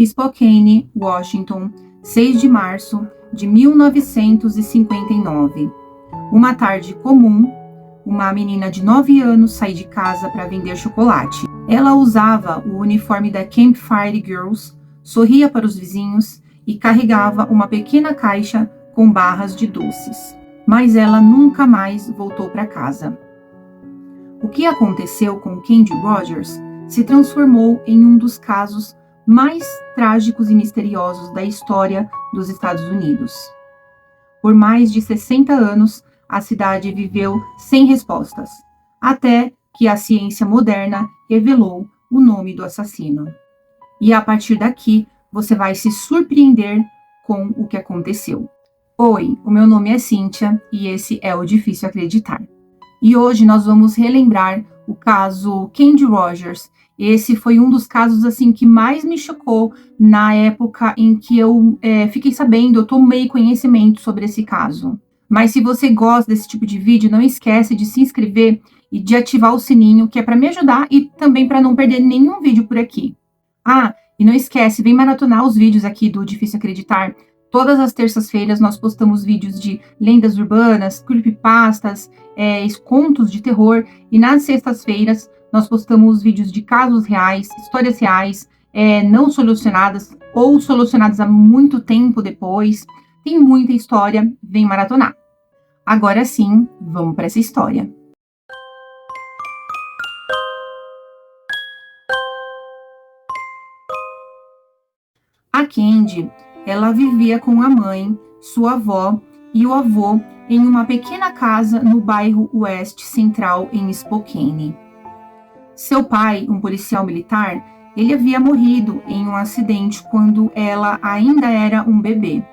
Spokane, Washington, 6 de março de 1959. Uma tarde comum, uma menina de 9 anos sai de casa para vender chocolate. Ela usava o uniforme da Campfire Girls, sorria para os vizinhos e carregava uma pequena caixa com barras de doces. Mas ela nunca mais voltou para casa. O que aconteceu com Candy Rogers se transformou em um dos casos mais trágicos e misteriosos da história dos Estados Unidos. Por mais de 60 anos, a cidade viveu sem respostas, até que a ciência moderna revelou o nome do assassino. E a partir daqui, você vai se surpreender com o que aconteceu. Oi, o meu nome é Cíntia e esse é o Difícil Acreditar. E hoje nós vamos relembrar o caso Candy Rogers. Esse foi um dos casos assim que mais me chocou na época em que eu fiquei sabendo, eu tomei conhecimento sobre esse caso. Mas se você gosta desse tipo de vídeo, não esquece de se inscrever e de ativar o sininho, que é para me ajudar e também para não perder nenhum vídeo por aqui. Ah, e não esquece, vem maratonar os vídeos aqui do Difícil Acreditar. Todas as terças-feiras nós postamos vídeos de lendas urbanas, creepypastas, contos de terror. E nas sextas-feiras nós postamos vídeos de casos reais, histórias reais, não solucionadas ou solucionadas há muito tempo depois. Tem muita história, vem maratonar. Agora sim, vamos para essa história. A Candy, ela vivia com a mãe, sua avó e o avô em uma pequena casa no bairro Oeste Central em Spokane. Seu pai, um policial militar, ele havia morrido em um acidente quando ela ainda era um bebê.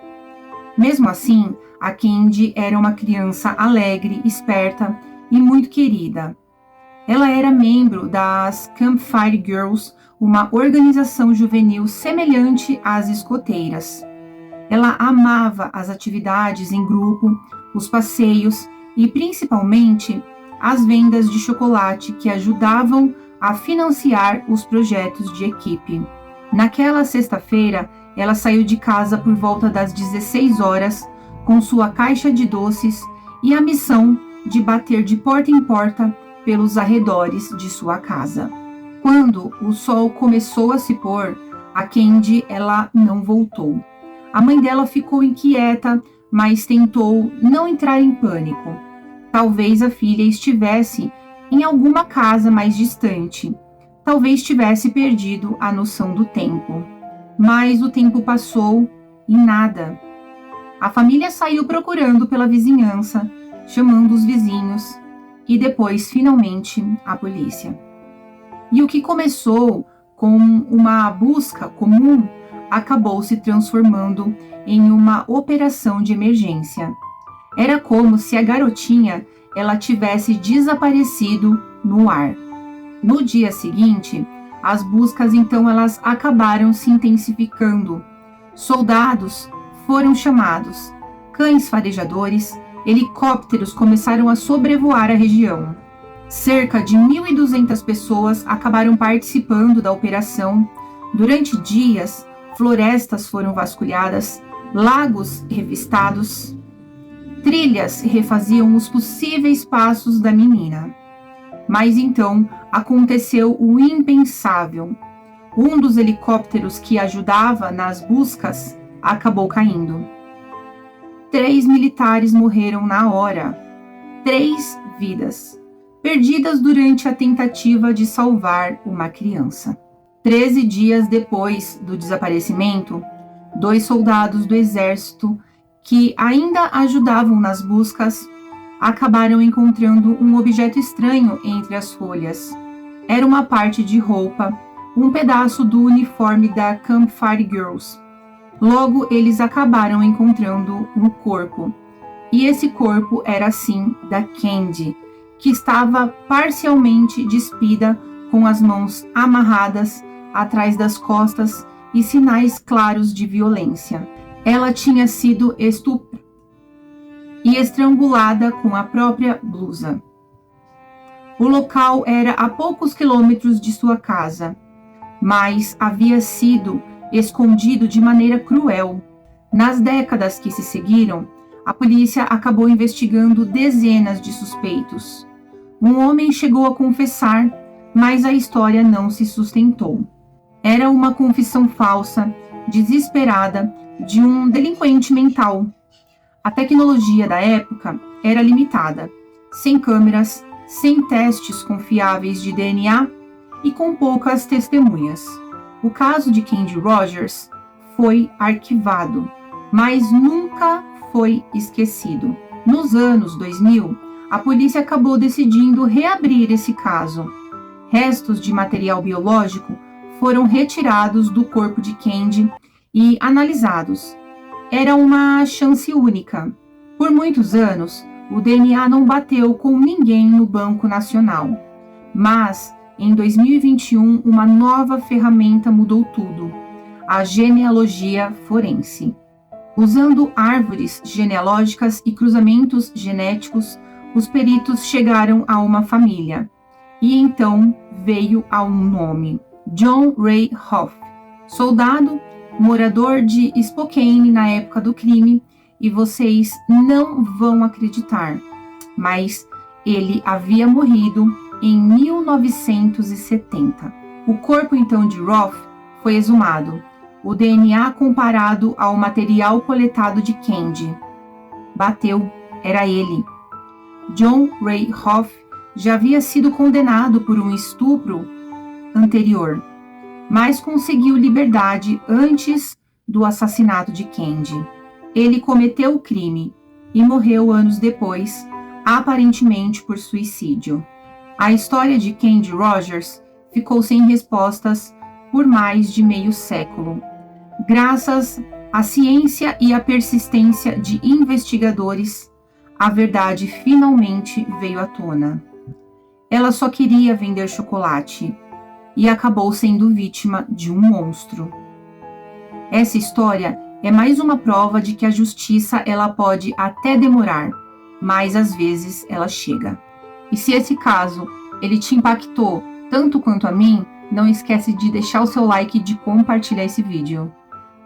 Mesmo assim, a Candy era uma criança alegre, esperta e muito querida. Ela era membro das Campfire Girls, uma organização juvenil semelhante às escoteiras. Ela amava as atividades em grupo, os passeios e, principalmente, as vendas de chocolate que ajudavam a financiar os projetos de equipe. Naquela sexta-feira, ela saiu de casa por volta das 16 horas com sua caixa de doces e a missão de bater de porta em porta pelos arredores de sua casa. Quando o sol começou a se pôr, a Candy ela não voltou. A mãe dela ficou inquieta, mas tentou não entrar em pânico. Talvez a filha estivesse em alguma casa mais distante. Talvez tivesse perdido a noção do tempo. Mas o tempo passou e nada. A família saiu procurando pela vizinhança, chamando os vizinhos e depois, finalmente, a polícia. E o que começou com uma busca comum acabou se transformando em uma operação de emergência. Era como se a garotinha ela tivesse desaparecido no ar. No dia seguinte, as buscas então elas acabaram se intensificando. Soldados foram chamados, cães farejadores, helicópteros começaram a sobrevoar a região. Cerca de 1.200 pessoas acabaram participando da operação. Durante dias, florestas foram vasculhadas, lagos revistados, trilhas refaziam os possíveis passos da menina. Mas então aconteceu o impensável. Um dos helicópteros que ajudava nas buscas acabou caindo. 3 militares morreram na hora. 3 vidas, perdidas durante a tentativa de salvar uma criança. 13 dias depois do desaparecimento, 2 soldados do exército que ainda ajudavam nas buscas acabaram encontrando um objeto estranho entre as folhas. Era uma parte de roupa, um pedaço do uniforme da Campfire Girls. Logo, eles acabaram encontrando um corpo. E esse corpo era, sim, da Candy, que estava parcialmente despida, com as mãos amarradas atrás das costas e sinais claros de violência. Ela tinha sido estuprada e estrangulada com a própria blusa. O local era a poucos quilômetros de sua casa, mas havia sido escondido de maneira cruel. Nas décadas que se seguiram, a polícia acabou investigando dezenas de suspeitos. Um homem chegou a confessar, mas a história não se sustentou. Era uma confissão falsa, desesperada, de um delinquente mental. A tecnologia da época era limitada, sem câmeras, sem testes confiáveis de DNA e com poucas testemunhas. O caso de Candy Rogers foi arquivado, mas nunca foi esquecido. Nos anos 2000, a polícia acabou decidindo reabrir esse caso. Restos de material biológico foram retirados do corpo de Candy e analisados. Era uma chance única. Por muitos anos, o DNA não bateu com ninguém no Banco Nacional. Mas, em 2021, uma nova ferramenta mudou tudo: a genealogia forense. Usando árvores genealógicas e cruzamentos genéticos, os peritos chegaram a uma família. E então veio a um nome: John Ray Hoff, soldado, morador de Spokane na época do crime, e vocês não vão acreditar, mas ele havia morrido em 1970. O corpo então de Roth foi exumado, o DNA comparado ao material coletado de Candy. Bateu, era ele. John Ray Hoff já havia sido condenado por um estupro anterior, mas conseguiu liberdade antes do assassinato de Candy. Ele cometeu o crime e morreu anos depois, aparentemente por suicídio. A história de Candy Rogers ficou sem respostas por mais de meio século. Graças à ciência e à persistência de investigadores, a verdade finalmente veio à tona. Ela só queria vender chocolate e acabou sendo vítima de um monstro. Essa história é mais uma prova de que a justiça ela pode até demorar, mas às vezes ela chega. E se esse caso ele te impactou tanto quanto a mim, não esquece de deixar o seu like e de compartilhar esse vídeo.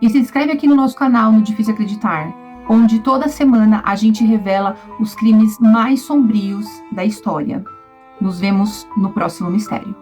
E se inscreve aqui no nosso canal no Difícil Acreditar, onde toda semana a gente revela os crimes mais sombrios da história. Nos vemos no próximo mistério.